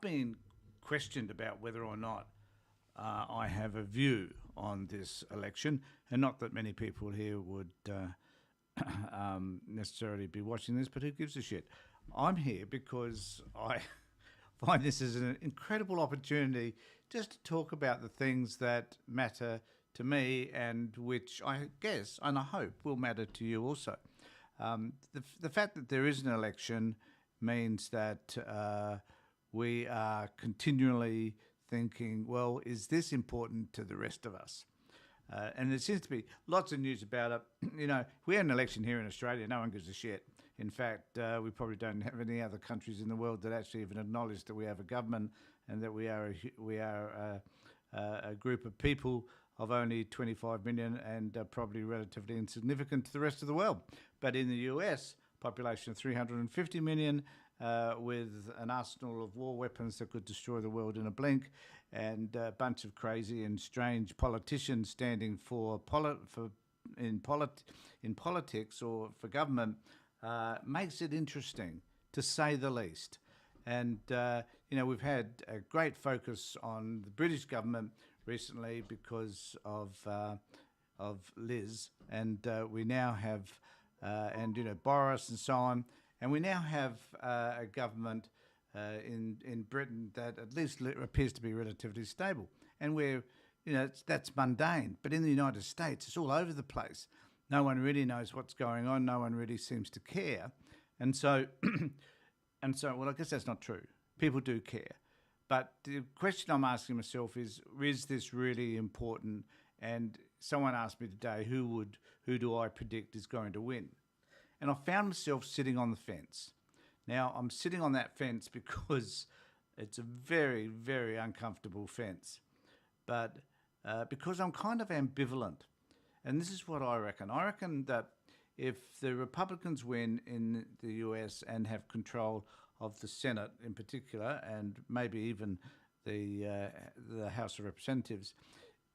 been questioned about whether or not I have a view on this election, and not that many people here would necessarily be watching this, but who gives a shit? I'm here because I find this as an incredible opportunity just to talk about the things that matter to me and which I guess and I hope will matter to you also. The fact that there is an election means that we are continually thinking, well, is this important to the rest of us? And there seems to be lots of news about it. If we had an election here in Australia, no one gives a shit. In fact, we probably don't have any other countries in the world that actually even acknowledge that we have a government and that we are a group of people of only 25 million and probably relatively insignificant to the rest of the world. But in the US, population of 350 million, with an arsenal of war weapons that could destroy the world in a blink, and a bunch of crazy and strange politicians standing in politics or for government, makes it interesting, to say the least. And we've had a great focus on the British government recently because of Liz, and we now have Boris and so on. And we now have a government in Britain that at least appears to be relatively stable. And that's mundane. But in the United States, it's all over the place. No one really knows what's going on. No one really seems to care. And so, well, I guess that's not true. People do care. But the question I'm asking myself is this really important? And someone asked me today, who do I predict is going to win? And I found myself sitting on the fence. Now, I'm sitting on that fence because it's a very, very uncomfortable fence. But because I'm kind of ambivalent. And this is what I reckon. I reckon that if the Republicans win in the US and have control of the Senate in particular, and maybe even the House of Representatives,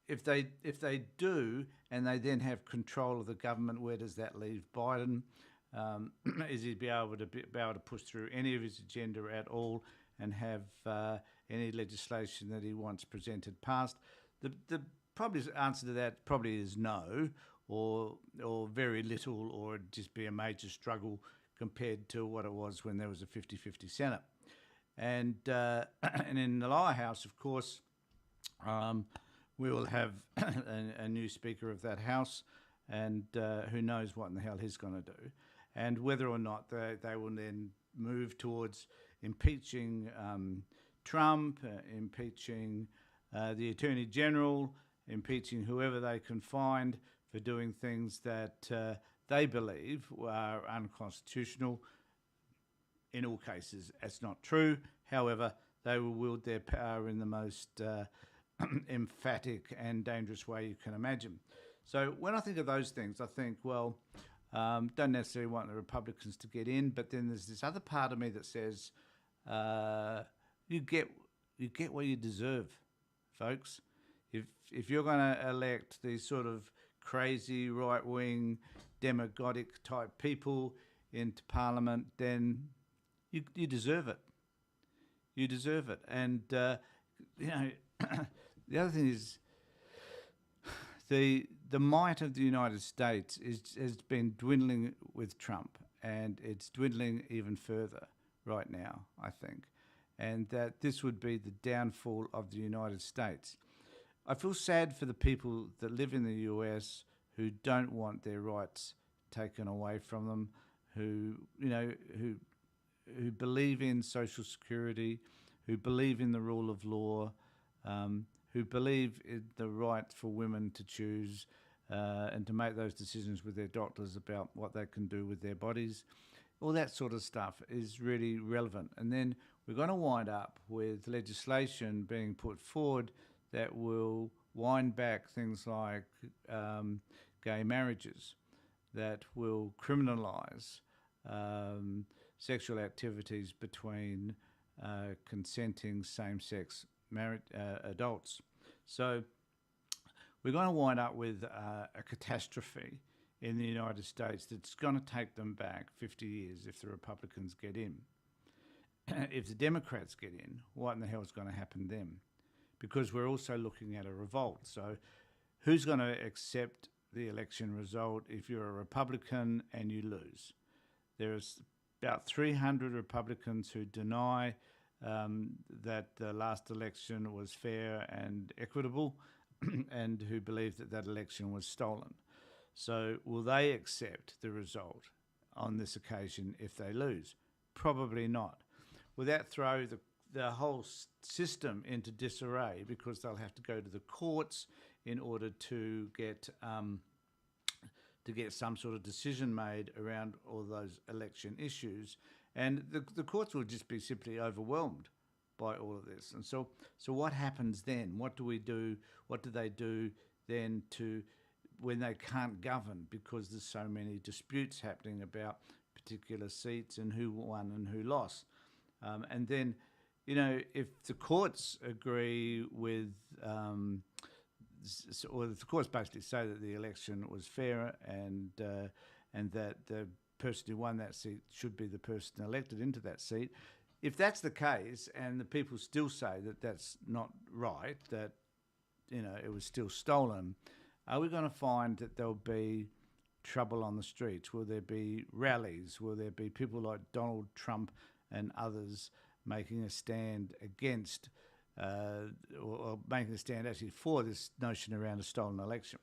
if they do and they then have control of the government, where does that leave Biden? Is he be able to push through any of his agenda at all and have any legislation that he wants presented passed? The probably answer to that probably is no, or very little, or it'd just be a major struggle compared to what it was when there was a 50-50 Senate. And and in the lower house, of course, we will have a new Speaker of that House, and who knows what in the hell he's going to do. And whether or not they will then move towards impeaching Trump, impeaching the Attorney General, impeaching whoever they can find for doing things that they believe are unconstitutional. In all cases, that's not true. However, they will wield their power in the most emphatic and dangerous way you can imagine. So when I think of those things, I think, well, don't necessarily want the Republicans to get in, but then there's this other part of me that says, you get what you deserve, folks. If you're going to elect these sort of crazy right-wing demagogic type people into Parliament, then you deserve it. You deserve it. And the other thing is, the might of the United States has been dwindling with Trump, and it's dwindling even further right now, I think, and that this would be the downfall of the United States. I feel sad for the people that live in the US who don't want their rights taken away from them, who believe in social security, who believe in the rule of law, who believe in the right for women to choose and to make those decisions with their doctors about what they can do with their bodies. All that sort of stuff is really relevant. And then we're going to wind up with legislation being put forward that will wind back things like gay marriages, that will criminalise sexual activities between consenting same-sex married adults. So we're going to wind up with a catastrophe in the United States that's going to take them back 50 years if the Republicans get in. if the Democrats get in, what in the hell is going to happen then? Because we're also looking at a revolt. So who's going to accept the election result if you're a Republican and you lose? There's about 300 Republicans who deny that the last election was fair and equitable and who believe that that election was stolen. So will they accept the result on this occasion if they lose? Probably not. Will that throw the whole system into disarray because they'll have to go to the courts in order to get some sort of decision made around all those election issues, and the courts will just be simply overwhelmed by all of this. And so what happens then? What do we do? What do they do then when they can't govern because there's so many disputes happening about particular seats and who won and who lost? And then, if the courts agree with, or if the courts basically say that the election was fair and that the person who won that seat should be the person elected into that seat, if that's the case and the people still say that that's not right, that it was still stolen, are we going to find that there'll be trouble on the streets? Will there be rallies? Will there be people like Donald Trump and others making a stand against or making a stand actually for this notion around a stolen election?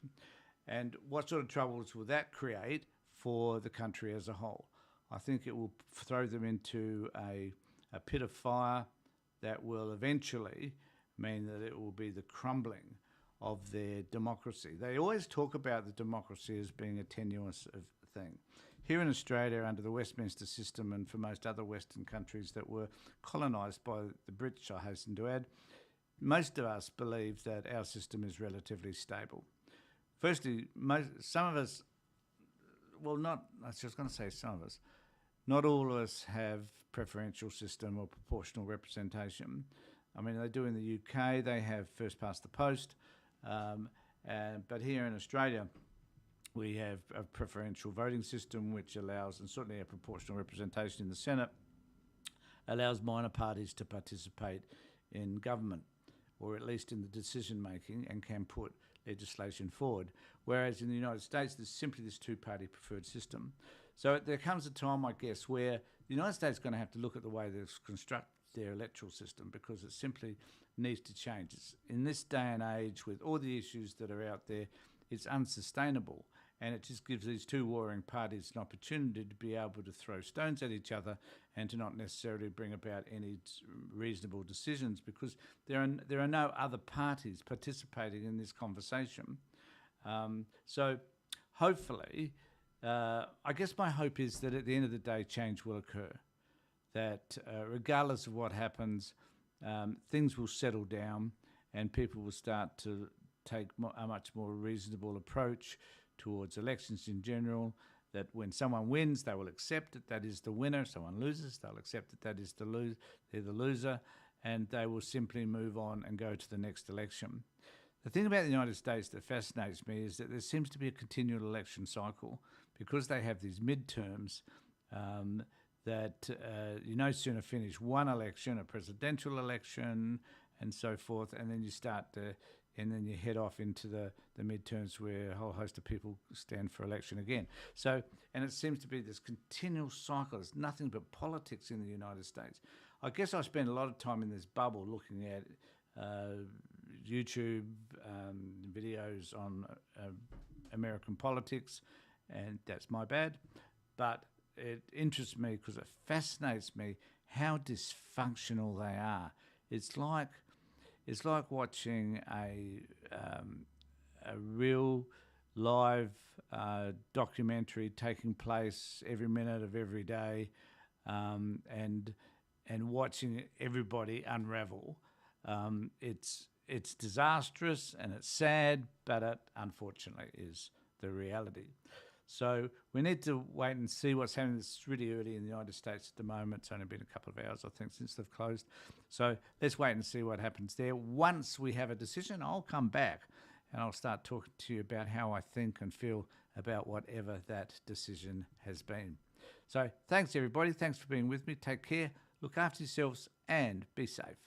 And what sort of troubles will that create for the country as a whole? I think it will throw them into a pit of fire that will eventually mean that it will be the crumbling of their democracy. They always talk about the democracy as being a tenuous thing. Here in Australia, under the Westminster system, and for most other Western countries that were colonised by the British, I hasten to add, most of us believe that our system is relatively stable. Firstly, some of us, well, not, I was just going to say some of us, not all of us have preferential system or proportional representation. I mean, they do in the UK, they have first past the post, but here in Australia, we have a preferential voting system which allows, and certainly a proportional representation in the Senate, allows minor parties to participate in government, or at least in the decision making, and can put legislation forward. Whereas in the United States, there's simply this two-party preferred system. So there comes a time, I guess, where the United States is going to have to look at the way they construct their electoral system, because it simply needs to change. In this day and age, with all the issues that are out there, it's unsustainable. And it just gives these two warring parties an opportunity to be able to throw stones at each other and to not necessarily bring about any reasonable decisions, because there are no other parties participating in this conversation. So hopefully, I guess my hope is that at the end of the day, change will occur. That regardless of what happens, things will settle down and people will start to take a much more reasonable approach towards elections in general, that when someone wins, they will accept that that is the winner. Someone loses, they'll accept that that is they're the loser, and they will simply move on and go to the next election. The thing about the United States that fascinates me is that there seems to be a continual election cycle, because they have these midterms that you no sooner finish one election, a presidential election, and so forth, and then you and then you head off into the midterms where a whole host of people stand for election again. So, and it seems to be this continual cycle. There's nothing but politics in the United States. I guess I spend a lot of time in this bubble looking at YouTube videos on American politics, and that's my bad. But it interests me because it fascinates me how dysfunctional they are. It's like watching a real live documentary taking place every minute of every day, and watching everybody unravel. It's disastrous and it's sad, but it unfortunately is the reality. So we need to wait and see what's happening. It's really early in the United States at the moment. It's only been a couple of hours, I think, since they've closed. So let's wait and see what happens there. Once we have a decision, I'll come back and I'll start talking to you about how I think and feel about whatever that decision has been. So thanks, everybody. Thanks for being with me. Take care. Look after yourselves and be safe.